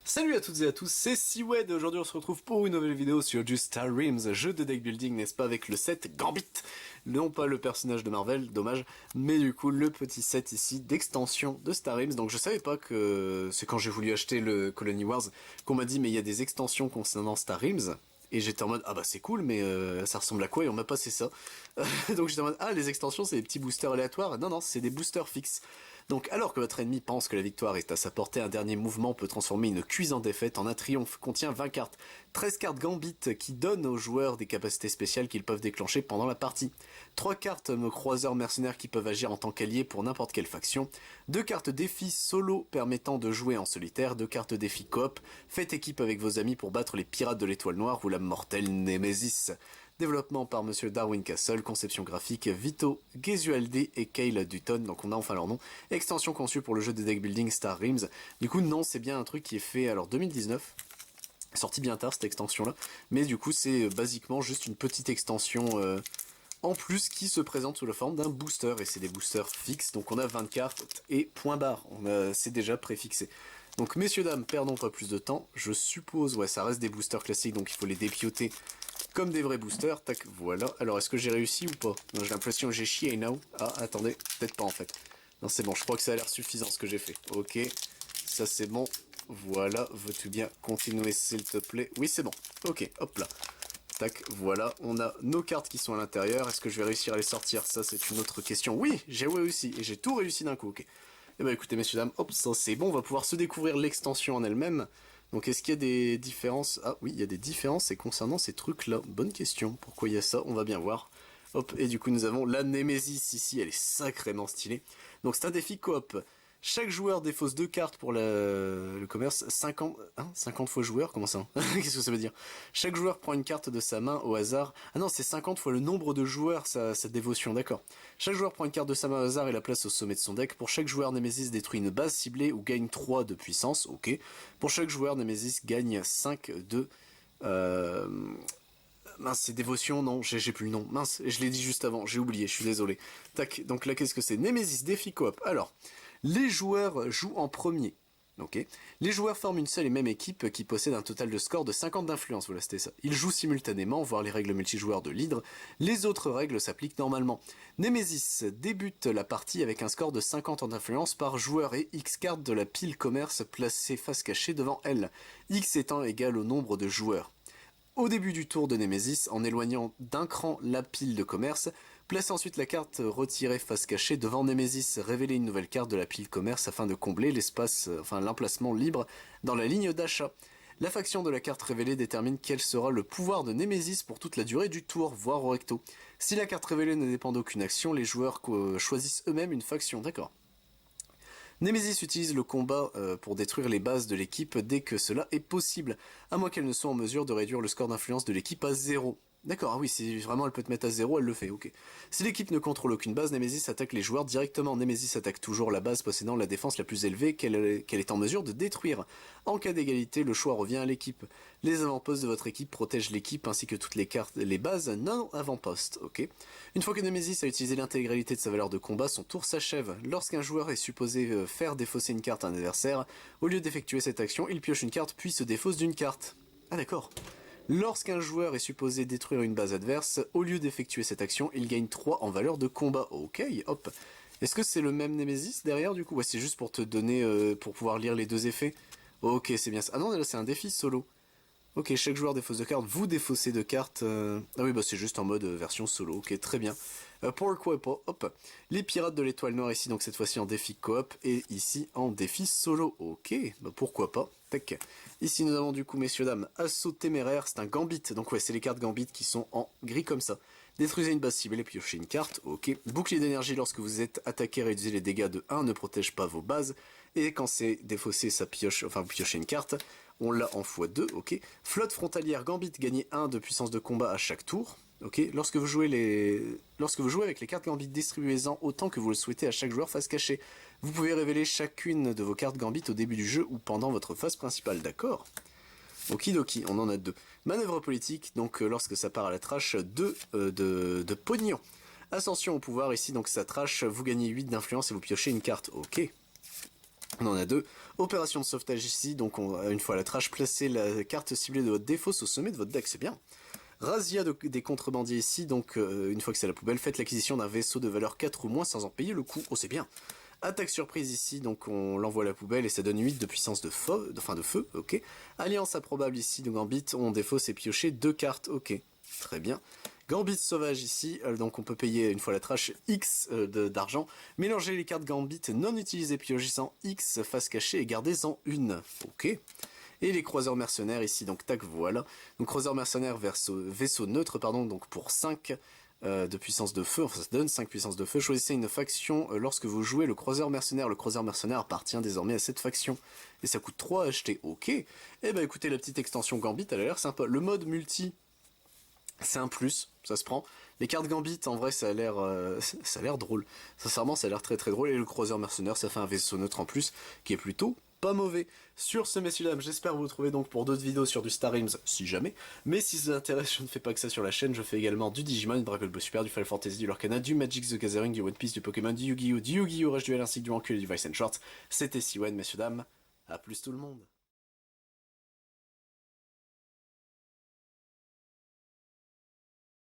Salut à toutes et à tous, c'est Siwed et aujourd'hui on se retrouve pour une nouvelle vidéo sur Just Star Realms, jeu de deck building, n'est-ce pas, avec le set Gambit. Non pas le personnage de Marvel, dommage, mais du coup le petit set ici d'extension de Star Realms. Donc je savais pas que c'est quand j'ai voulu acheter le Colony Wars qu'on m'a dit mais il y a des extensions concernant Star Realms. Et j'étais en mode ah bah c'est cool mais ça ressemble à quoi et on m'a passé ça. Donc j'étais en mode ah les extensions c'est des petits boosters aléatoires. Non c'est des boosters fixes. Donc alors que votre ennemi pense que la victoire est à sa portée, un dernier mouvement peut transformer une cuisante défaite en un triomphe. Contient 20 cartes. 13 cartes Gambit qui donnent aux joueurs des capacités spéciales qu'ils peuvent déclencher pendant la partie. 3 cartes croiseurs mercenaires qui peuvent agir en tant qu'alliés pour n'importe quelle faction. 2 cartes défi solo permettant de jouer en solitaire. 2 cartes défi coop. Faites équipe avec vos amis pour battre les pirates de l'étoile noire ou la mortelle Némésis. Développement par Monsieur Darwin Castle, conception graphique Vito Gesualdi et Kyle Dutton, donc on a enfin leur nom. Extension conçue pour le jeu de deck building Star Realms. Du coup non, c'est bien un truc qui est fait, alors 2019, sorti bien tard cette extension là, mais du coup c'est basiquement juste une petite extension en plus qui se présente sous la forme d'un booster, et c'est des boosters fixes, donc on a 20 cartes et point barre, c'est déjà préfixé. Donc messieurs dames, perdons pas plus de temps, je suppose, ouais ça reste des boosters classiques donc il faut les dépioter comme des vrais boosters, tac, voilà. Alors est-ce que j'ai réussi ou pas? Non, j'ai l'impression que j'ai chié now. Ah, attendez, peut-être pas en fait. Non, c'est bon, je crois que ça a l'air suffisant ce que j'ai fait. Ok, ça c'est bon. Voilà, veux-tu bien continuer s'il te plaît? Oui, c'est bon. Ok, hop là. Tac, voilà, on a nos cartes qui sont à l'intérieur. Est-ce que je vais réussir à les sortir? Ça, c'est une autre question. Oui, j'ai réussi, et j'ai tout réussi d'un coup, ok. Eh ben écoutez, messieurs, dames, hop, ça c'est bon, on va pouvoir se découvrir l'extension en elle-même. Donc est-ce qu'il y a des différences? Ah oui, il y a des différences, et concernant ces trucs-là, bonne question. Pourquoi il y a ça? On va bien voir. Hop, et du coup nous avons la Némésis ici, elle est sacrément stylée. Donc c'est un défi coop. Chaque joueur défausse 2 cartes pour le commerce, 50, hein, 50 fois joueur, comment ça? Qu'est-ce que ça veut dire? Chaque joueur prend une carte de sa main au hasard. Ah non, c'est 50 fois le nombre de joueurs, sa dévotion, d'accord. Chaque joueur prend une carte de sa main au hasard et la place au sommet de son deck. Pour chaque joueur, Nemesis détruit une base ciblée ou gagne 3 de puissance, ok. Pour chaque joueur, Nemesis gagne 5 de... Mince, c'est dévotion, non, j'ai plus le nom. Mince, je l'ai dit juste avant, j'ai oublié, je suis désolé. Tac, donc là, qu'est-ce que c'est? Nemesis défi coop. Alors, les joueurs jouent en premier. Ok. Les joueurs forment une seule et même équipe qui possède un total de score de 50 d'influence, voilà c'était ça. Ils jouent simultanément, voire les règles multijoueurs de l'hydre. Les autres règles s'appliquent normalement. Nemesis débute la partie avec un score de 50 en influence par joueur et X cartes de la pile commerce placée face cachée devant elle. X étant égal au nombre de joueurs. Au début du tour de Nemesis, en éloignant d'un cran la pile de commerce, placez ensuite la carte retirée face cachée devant Nemesis, révélez une nouvelle carte de la pile commerce afin de combler l'espace, l'emplacement libre dans la ligne d'achat. La faction de la carte révélée détermine quel sera le pouvoir de Nemesis pour toute la durée du tour, voire au recto. Si la carte révélée ne dépend d'aucune action, les joueurs choisissent eux-mêmes une faction, d'accord. Nemesis utilise le combat pour détruire les bases de l'équipe dès que cela est possible, à moins qu'elle ne soit en mesure de réduire le score d'influence de l'équipe à 0. D'accord, ah oui, si vraiment elle peut te mettre à 0, elle le fait, ok. Si l'équipe ne contrôle aucune base, Nemesis attaque les joueurs directement. Nemesis attaque toujours la base possédant la défense la plus élevée qu'elle est en mesure de détruire. En cas d'égalité, le choix revient à l'équipe. Les avant-postes de votre équipe protègent l'équipe ainsi que toutes les bases non avant-postes, ok. Une fois que Nemesis a utilisé l'intégralité de sa valeur de combat, son tour s'achève. Lorsqu'un joueur est supposé faire défausser une carte à un adversaire, au lieu d'effectuer cette action, il pioche une carte puis se défausse d'une carte. Ah d'accord. Lorsqu'un joueur est supposé détruire une base adverse, au lieu d'effectuer cette action, il gagne 3 en valeur de combat. Ok, hop. Est-ce que c'est le même Nemesis derrière du coup? Ouais, c'est juste pour te donner, pour pouvoir lire les deux effets. Ok, c'est bien ça. Ah non, là c'est un défi solo. Ok, chaque joueur défausse de cartes, vous défaussez de cartes. Ah oui, bah c'est juste en mode version solo, ok, très bien. Pourquoi pas, hop. Les pirates de l'étoile noire ici, donc cette fois-ci en défi coop, et ici en défi solo, ok, bah pourquoi pas. Tac. Ici nous avons du coup, messieurs dames, assaut téméraire, c'est un gambit, donc ouais, c'est les cartes gambit qui sont en gris comme ça. Détruisez une base ciblée, piochez une carte, ok. Bouclier d'énergie lorsque vous êtes attaqué, réduisez les dégâts de 1, ne protège pas vos bases. Et quand c'est défaussé, ça pioche, enfin vous piochez une carte. On l'a en x2, ok. Flotte frontalière gambit, gagnez 1 de puissance de combat à chaque tour. Ok, lorsque vous jouez avec les cartes Gambit, distribuez-en autant que vous le souhaitez à chaque joueur face cachée. Vous pouvez révéler chacune de vos cartes Gambit au début du jeu ou pendant votre phase principale, d'accord. Okidoki, on en a 2. Manœuvre politique, donc lorsque ça part à la trash, 2 de pognon. Ascension au pouvoir, ici donc ça trash, vous gagnez 8 d'influence et vous piochez une carte, ok. On en a deux. Opération de sauvetage ici, donc une fois la trash, placez la carte ciblée de votre défausse au sommet de votre deck, c'est bien. Razzia des contrebandiers ici, donc une fois que c'est à la poubelle, faites l'acquisition d'un vaisseau de valeur 4 ou moins sans en payer le coût. Oh, c'est bien. Attaque surprise ici, donc on l'envoie à la poubelle et ça donne 8 de puissance de feu, ok. Alliance improbable ici, donc Gambit, on défausse et piocher 2 cartes, ok. Très bien. Gambit sauvage ici, donc on peut payer une fois la trash X d'argent. Mélangez les cartes Gambit non utilisées piochant X face cachée et gardez-en une, ok. Et les croiseurs mercenaires ici, donc tac, voilà. Donc croiseurs mercenaires vaisseau neutre, pardon, donc pour 5 de puissance de feu, enfin ça donne 5 puissances de feu. Choisissez une faction lorsque vous jouez le croiseur mercenaire. Le croiseur mercenaire appartient désormais à cette faction. Et ça coûte 3 à acheter, ok. Et bah écoutez, la petite extension Gambit, elle a l'air sympa. Le mode multi, c'est un plus, ça se prend. Les cartes Gambit, en vrai, ça a l'air drôle. Sincèrement, ça a l'air très très drôle. Et le croiseur mercenaire, ça fait un vaisseau neutre en plus, qui est plutôt pas mauvais. Sur ce, messieurs dames, j'espère vous retrouver donc pour d'autres vidéos sur du Star Realms, si jamais. Mais si ça vous intéresse, je ne fais pas que ça sur la chaîne, je fais également du Digimon, du Dragon Ball Super, du Final Fantasy, du Lorcana, du Magic the Gathering, du One Piece, du Pokémon, du Yu-Gi-Oh, Rush Duel ainsi que du Rancule et du Vice and Short. C'était Siwen, messieurs dames. À plus tout le monde.